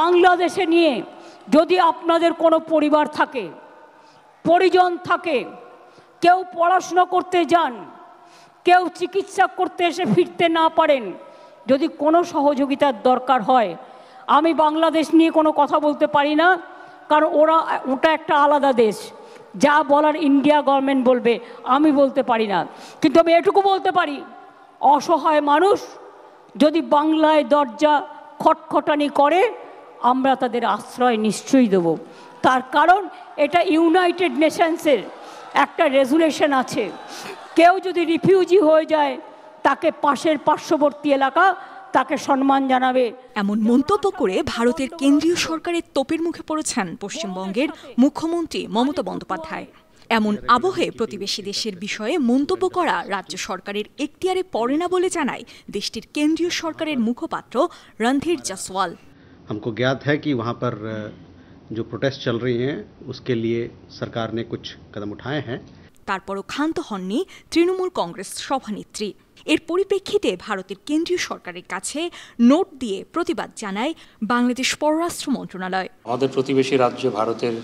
বাংলাদেশে নিয়ে যদি আপনাদের কোনো পরিবার থাকে, পরিজন থাকে, কেউ পড়াশোনা করতে যান, কেউ চিকিৎসা করতে এসে ফিরতে না পারেন, যদি কোনো সহযোগিতার দরকার হয়, আমি বাংলাদেশ নিয়ে কোনো কথা বলতে পারি না, কারণ ওটা একটা আলাদা দেশ। যা বলার ইন্ডিয়া গভর্নমেন্ট বলবে, আমি বলতে পারি না। কিন্তু আমি এটুকু বলতে পারি, অসহায় মানুষ যদি বাংলায় দরজা খটখটানি করে, আমরা তাদের আশ্রয় নিশ্চয়ই দেব। তার কারণ এটা ইউনাইটেড নেশনসের একটা রেজুলেশন আছে, কেউ যদি রিফিউজি হয়ে যায় তাকে পাশের পার্শ্ববর্তী এলাকা তাকে সম্মান জানাবে। এমন মন্তব্য করে ভারতের কেন্দ্রীয় সরকারের তোপের মুখে পড়েছেন পশ্চিমবঙ্গের মুখ্যমন্ত্রী মমতা বন্দ্যোপাধ্যায়। এমন আবহে প্রতিবেশী দেশের বিষয়ে মন্তব্য করা রাজ্য সরকারের এখতিয়ারে পড়ে না বলে জানায় দেশটির কেন্দ্রীয় সরকারের মুখপাত্র রণধীর জসওয়াল। हमको ज्ञात है कि वहाँ पर जो प्रोटेस्ट चल रही हैं उसके लिए सरकार ने कुछ कदम उठाए हैं। তারপরও ক্ষান্ত হননি তৃণমূল কংগ্রেস সভানেত্রী। এর পরিপ্রেক্ষিতে ভারতের কেন্দ্রীয় সরকারের কাছে নোট দিয়ে প্রতিবাদ জানায় বাংলাদেশ পররাষ্ট্র মন্ত্রণালয়। আমাদের প্রতিবেশী রাজ্য ভারতের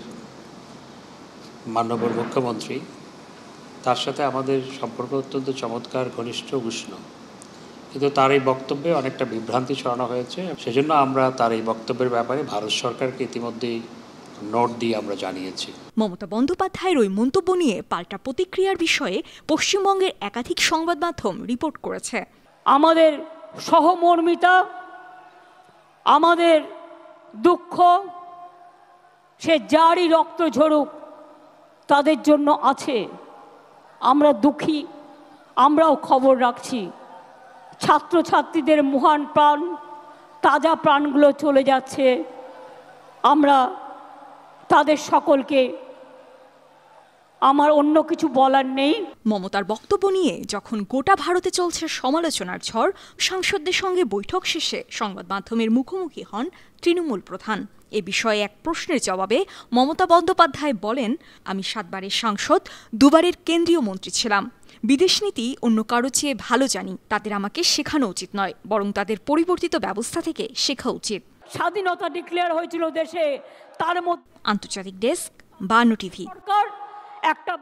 মাননীয় মুখ্যমন্ত্রী, তার সাথে আমাদের সম্পর্ক অত্যন্ত চমৎকার, ঘনিষ্ঠ, উষ্ণ, কিন্তু তার এই বক্তব্যে অনেকটা বিভ্রান্তি ছড়ানো হয়েছে। সেজন্য আমরা তার এই বক্তব্যের ব্যাপারে ভারত সরকারকে ইতিমধ্যেই নোট দিয়ে আমরা জানিয়েছি। মমতা বন্দ্যোপাধ্যায়ের ওই মন্তব্য নিয়ে পাল্টা প্রতিক্রিয়ার বিষয়ে পশ্চিমবঙ্গের একাধিক সংবাদ মাধ্যম রিপোর্ট করেছে। আমাদের সহমর্মিতা, আমাদের দুঃখ, সে যারই রক্ত ঝরুক তাদের জন্য আছে। আমরা দুঃখী, আমরাও খবর রাখছি। ছাত্রছাত্রীদের মহান প্রাণ, তাজা প্রাণগুলো চলে যাচ্ছে। আমরা তাদের সকলকে, আমার অন্য কিছু বলার নেই। মমতার বক্তব্য নিয়ে যখন গোটা ভারতে চলছে সমালোচনার ঝড়, সাংসদদের সঙ্গে বৈঠক শেষে সংবাদ মাধ্যমের মুখোমুখি হন তৃণমূল প্রধান। এ বিষয়ে এক প্রশ্নের জবাবে মমতা বন্দ্যোপাধ্যায় বলেন, আমি 7 বারের সাংসদ, 2 বারের কেন্দ্রীয় মন্ত্রী ছিলাম। বিদেশ নীতি অন্য কারো চেয়ে ভালো জানি। তাদের আমাকে শেখানো উচিত নয়, বরং তাদের পরিবর্তিত ব্যবস্থা থেকে শেখা উচিত। স্বাধীনতা ডিক্লেয়ার হয়েছিল দেশে, তার মধ্যে আন্তর্জাতিক ডেস্ক 52 টিভি। একটা